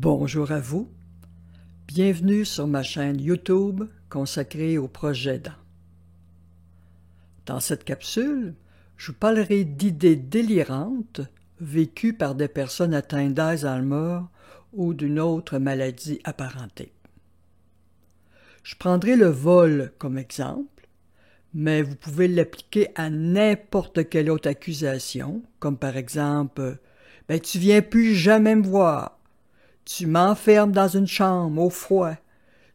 Bonjour à vous, bienvenue sur ma chaîne YouTube consacrée au projet aidant. Dans cette capsule, je vous parlerai d'idées délirantes vécues par des personnes atteintes d'Alzheimer ou d'une autre maladie apparentée. Je prendrai le vol comme exemple, mais vous pouvez l'appliquer à n'importe quelle autre accusation, comme par exemple « tu viens plus jamais me voir ». Tu m'enfermes dans une chambre au froid.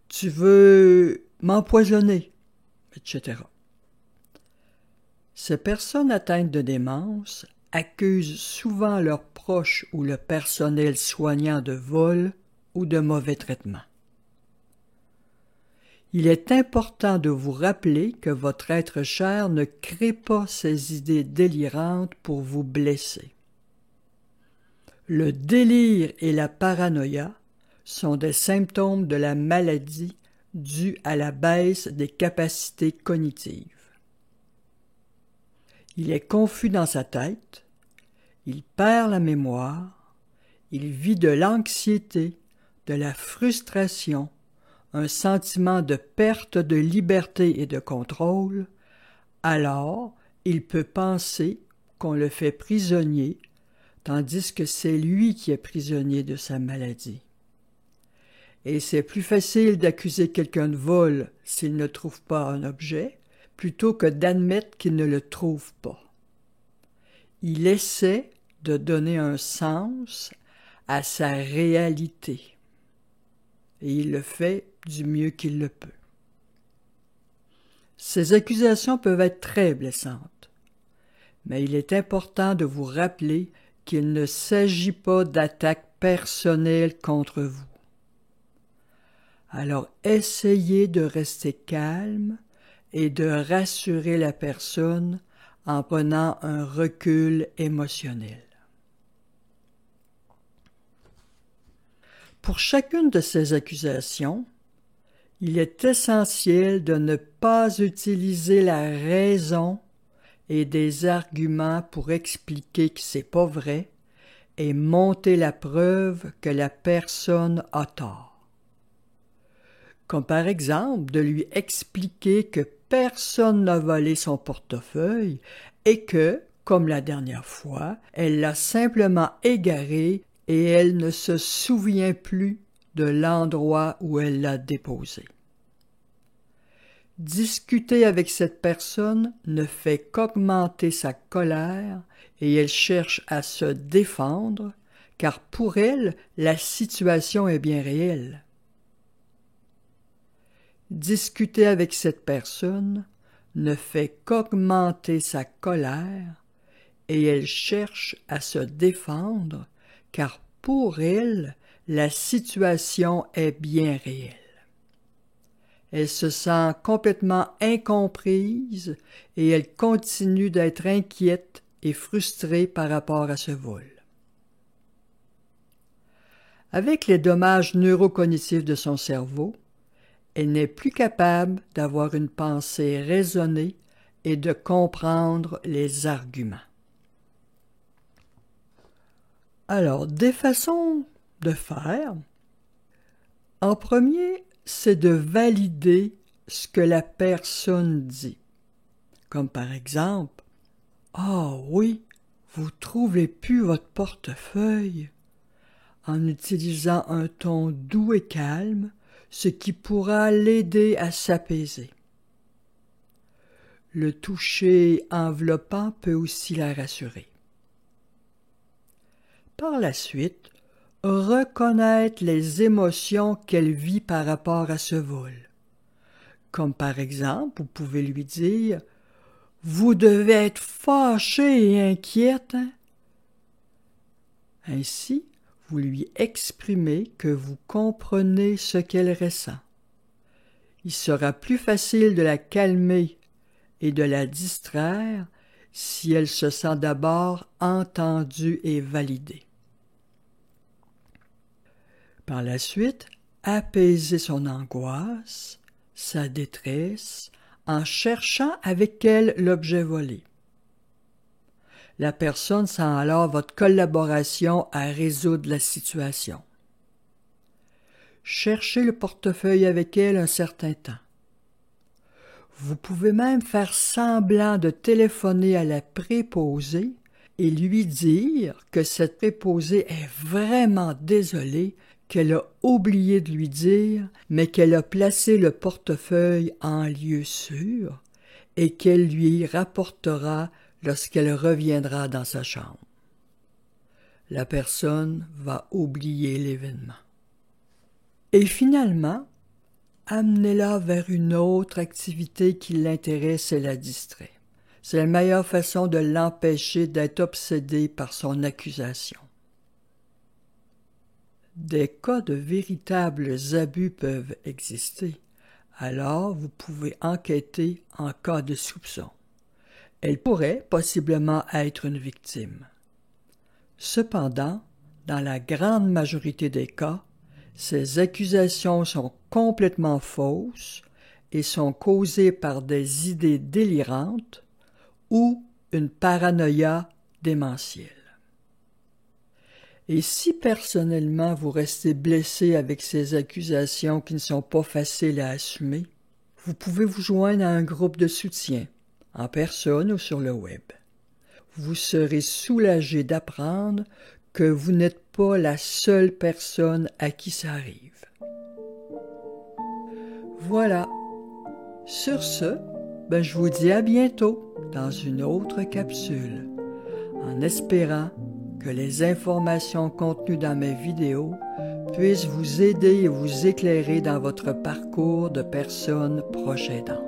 Tu veux m'empoisonner, etc. Ces personnes atteintes de démence accusent souvent leurs proches ou le personnel soignant de vol ou de mauvais traitement. Il est important de vous rappeler que votre être cher ne crée pas ces idées délirantes pour vous blesser. Le délire et la paranoïa sont des symptômes de la maladie dus à la baisse des capacités cognitives. Il est confus dans sa tête, il perd la mémoire, il vit de l'anxiété, de la frustration, un sentiment de perte de liberté et de contrôle, alors il peut penser qu'on le fait prisonnier tandis que c'est lui qui est prisonnier de sa maladie. Et c'est plus facile d'accuser quelqu'un de vol s'il ne trouve pas un objet, plutôt que d'admettre qu'il ne le trouve pas. Il essaie de donner un sens à sa réalité, et il le fait du mieux qu'il le peut. Ces accusations peuvent être très blessantes, mais il est important de vous rappeler qu'il ne s'agit pas d'attaques personnelles contre vous. Alors essayez de rester calme et de rassurer la personne en prenant un recul émotionnel. Pour chacune de ces accusations, il est essentiel de ne pas utiliser la raison et des arguments pour expliquer que c'est pas vrai et monter la preuve que la personne a tort. Comme par exemple de lui expliquer que personne n'a volé son portefeuille et que, comme la dernière fois, elle l'a simplement égaré et elle ne se souvient plus de l'endroit où elle l'a déposé. Discuter avec cette personne ne fait qu'augmenter sa colère et elle cherche à se défendre, car pour elle, la situation est bien réelle. Discuter avec cette personne ne fait qu'augmenter sa colère et elle cherche à se défendre, car pour elle, la situation est bien réelle. Elle se sent complètement incomprise et elle continue d'être inquiète et frustrée par rapport à ce vol. Avec les dommages neurocognitifs de son cerveau, elle n'est plus capable d'avoir une pensée raisonnée et de comprendre les arguments. Alors, des façons de faire. En premier, c'est de valider ce que la personne dit. Comme par exemple, « Ah oui, vous trouvez plus votre portefeuille » en utilisant un ton doux et calme, ce qui pourra l'aider à s'apaiser. Le toucher enveloppant peut aussi la rassurer. Par la suite, reconnaître les émotions qu'elle vit par rapport à ce vol. Comme par exemple, vous pouvez lui dire « Vous devez être fâchée et inquiète. Hein? » Ainsi, vous lui exprimez que vous comprenez ce qu'elle ressent. Il sera plus facile de la calmer et de la distraire si elle se sent d'abord entendue et validée. Par la suite, apaiser son angoisse, sa détresse, en cherchant avec elle l'objet volé. La personne sent alors votre collaboration à résoudre la situation. cherchez le portefeuille avec elle un certain temps. Vous pouvez même faire semblant de téléphoner à la préposée et lui dire que cette préposée est vraiment désolée, qu'elle a oublié de lui dire, mais qu'elle a placé le portefeuille en lieu sûr et qu'elle lui rapportera lorsqu'elle reviendra dans sa chambre. La personne va oublier l'événement. Et finalement, amenez-la vers une autre activité qui l'intéresse et la distrait. C'est la meilleure façon de l'empêcher d'être obsédé par son accusation. Des cas de véritables abus peuvent exister, alors vous pouvez enquêter en cas de soupçon. Elle pourrait possiblement être une victime. Cependant, dans la grande majorité des cas, ces accusations sont complètement fausses et sont causées par des idées délirantes ou une paranoïa démentielle. Et si personnellement vous restez blessé avec ces accusations qui ne sont pas faciles à assumer, vous pouvez vous joindre à un groupe de soutien, en personne ou sur le web. Vous serez soulagé d'apprendre que vous n'êtes pas la seule personne à qui ça arrive. Voilà. Sur ce, je vous dis à bientôt dans une autre capsule, en espérant que les informations contenues dans mes vidéos puissent vous aider et vous éclairer dans votre parcours de personne proche aidante.